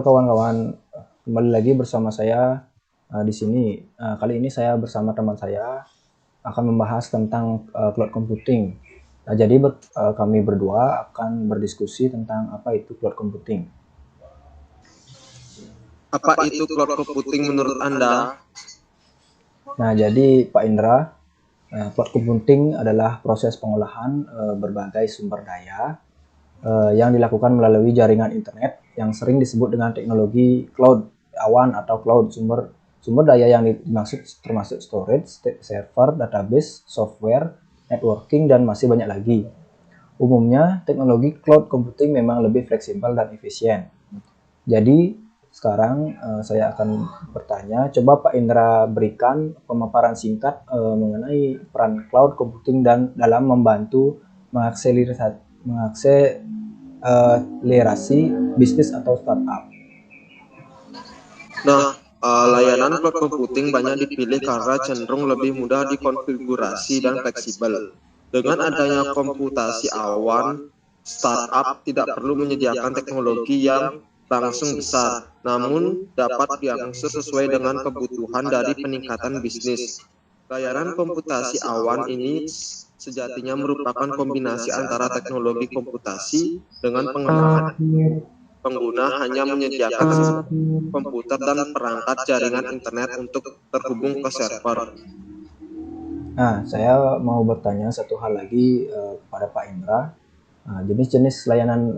kawan-kawan, kembali lagi bersama saya di sini. Kali ini saya bersama teman saya akan membahas tentang cloud computing. Jadi kami berdua akan berdiskusi tentang apa itu cloud computing. Apa itu cloud computing menurut Anda? Nah, jadi Pak Indra, cloud computing adalah proses pengolahan berbagai sumber daya yang dilakukan melalui jaringan internet yang sering disebut dengan teknologi cloud, awan atau cloud. Sumber daya yang dimaksud termasuk storage, server, database, software, networking, dan masih banyak lagi. Umumnya, teknologi cloud computing memang lebih fleksibel dan efisien. Jadi, sekarang saya akan bertanya, coba Pak Indra berikan pemaparan singkat mengenai peran cloud computing dan dalam membantu mengakselerasi bisnis atau startup. Nah, layanan cloud computing banyak dipilih karena cenderung lebih mudah dikonfigurasi dan fleksibel. Dengan adanya komputasi awan, startup tidak perlu menyediakan teknologi yang langsung besar, namun dapat diakses sesuai dengan kebutuhan dari peningkatan bisnis. Layanan komputasi awan ini sejatinya merupakan kombinasi antara teknologi komputasi dengan pengguna hanya menyediakan komputer dan perangkat jaringan internet untuk terhubung ke server. Nah, saya mau bertanya satu hal lagi kepada Pak Indra. Jenis-jenis layanan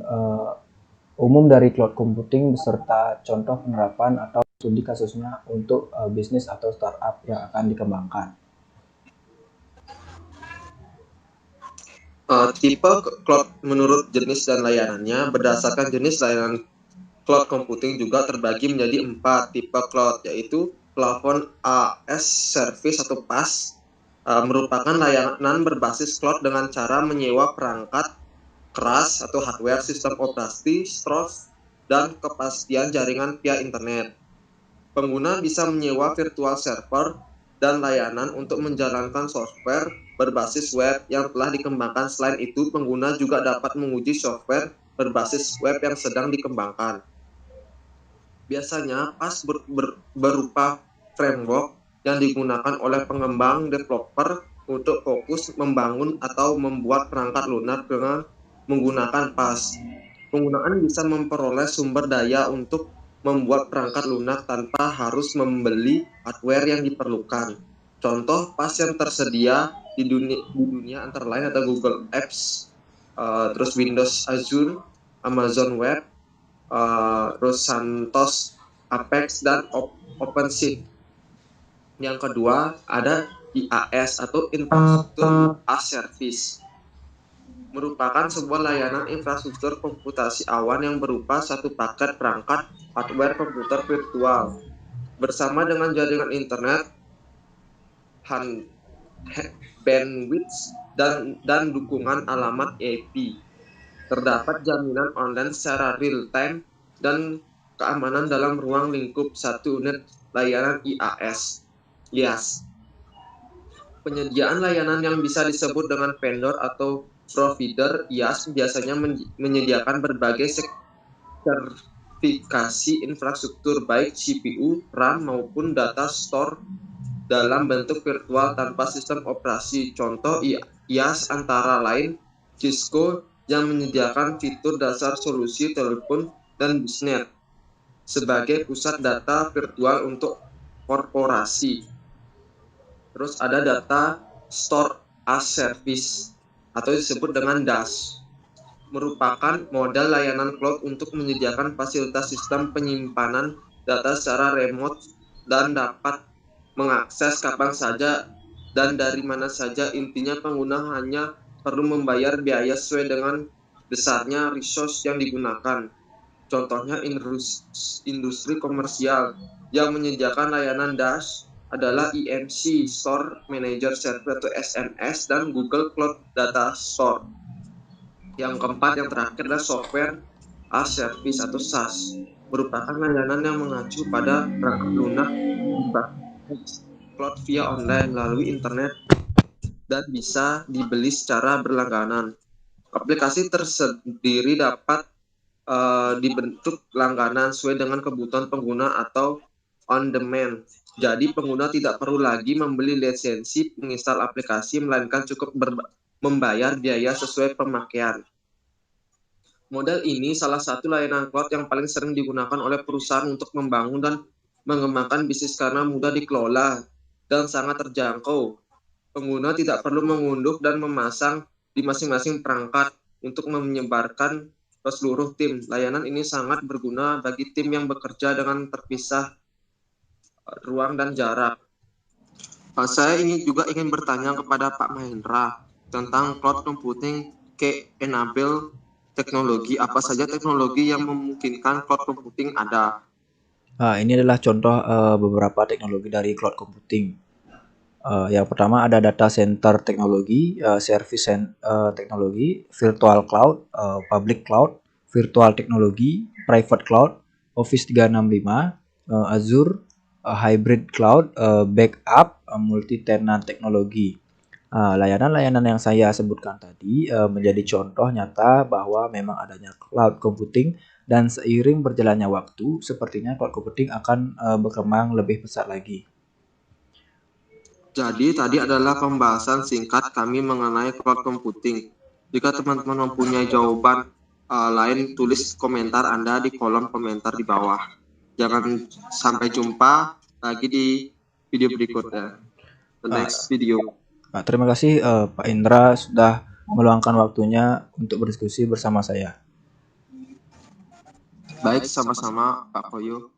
umum dari cloud computing beserta contoh penerapan atau studi kasusnya untuk bisnis atau startup yang akan dikembangkan. Tipe cloud menurut jenis dan layanannya. Berdasarkan jenis layanan cloud computing juga terbagi menjadi 4 tipe cloud, yaitu plafon AS service atau PaaS, merupakan layanan berbasis cloud dengan cara menyewa perangkat keras atau hardware, sistem operasi, storage, dan kepastian jaringan via internet. Pengguna bisa menyewa virtual server dan layanan untuk menjalankan software berbasis web yang telah dikembangkan. Selain itu, pengguna juga dapat menguji software berbasis web yang sedang dikembangkan. Biasanya PaaS berupa framework yang digunakan oleh pengembang developer untuk fokus membangun atau membuat perangkat lunak dengan menggunakan PaaS. Penggunaan bisa memperoleh sumber daya untuk membuat perangkat lunak tanpa harus membeli hardware yang diperlukan. Contoh PaaS yang tersedia di dunia antara lain ada Google Apps, terus Windows Azure, Amazon Web, terus Santos, Apex, dan OpenShift. Yang kedua ada IaaS atau Infrastructure as Service, merupakan sebuah layanan infrastruktur komputasi awan yang berupa satu paket perangkat hardware komputer virtual bersama dengan jaringan internet, bandwidth, dan dukungan alamat IP. Terdapat jaminan online secara real-time dan keamanan dalam ruang lingkup satu unit layanan IaaS. Penyediaan layanan yang bisa disebut dengan vendor atau provider IaaS biasanya menyediakan berbagai sertifikasi infrastruktur baik CPU, RAM maupun data store dalam bentuk virtual tanpa sistem operasi. Contoh IaaS antara lain Cisco yang menyediakan fitur dasar solusi telepon dan bisnet sebagai pusat data virtual untuk korporasi. Terus ada data store as service atau disebut dengan DaaS, merupakan model layanan cloud untuk menyediakan fasilitas sistem penyimpanan data secara remote dan dapat mengakses kapan saja dan dari mana saja. Intinya pengguna hanya perlu membayar biaya sesuai dengan besarnya resource yang digunakan. Contohnya industri komersial yang menyediakan layanan DaaS adalah EMC, Store Manager Service atau SMS, dan Google Cloud Data Store. Yang keempat, yang terakhir adalah Software as Service atau SaaS, merupakan layanan yang mengacu pada perangkat lunak cloud via online melalui internet dan bisa dibeli secara berlangganan. Aplikasi tersendiri dapat dibentuk langganan sesuai dengan kebutuhan pengguna atau on demand. Jadi pengguna tidak perlu lagi membeli lisensi menginstal aplikasi, melainkan cukup membayar biaya sesuai pemakaian. Model ini salah satu layanan cloud yang paling sering digunakan oleh perusahaan untuk membangun dan mengembangkan bisnis karena mudah dikelola dan sangat terjangkau. Pengguna tidak perlu mengunduh dan memasang di masing-masing perangkat untuk menyebarkan ke seluruh tim. Layanan ini sangat berguna bagi tim yang bekerja dengan terpisah ruang dan jarak. Saya ini juga ingin bertanya kepada Pak Mahendra tentang cloud computing ke enable teknologi. Apa saja teknologi yang memungkinkan cloud computing ada? Ini adalah contoh beberapa teknologi dari cloud computing. Yang pertama ada data center teknologi, teknologi, virtual cloud, public cloud, virtual teknologi, private cloud, Office 365, Azure, hybrid cloud, backup, multi-tenant teknologi. Layanan-layanan yang saya sebutkan tadi menjadi contoh nyata bahwa memang adanya cloud computing dan seiring berjalannya waktu, sepertinya cloud computing akan berkembang lebih besar lagi. Jadi tadi adalah pembahasan singkat kami mengenai cloud computing. Jika teman-teman mempunyai jawaban lain, tulis komentar Anda di kolom komentar di bawah. Jangan sampai jumpa lagi di video berikutnya. The next video. Terima kasih Pak Indra sudah meluangkan waktunya untuk berdiskusi bersama saya. Baik, sama-sama Pak Koyo.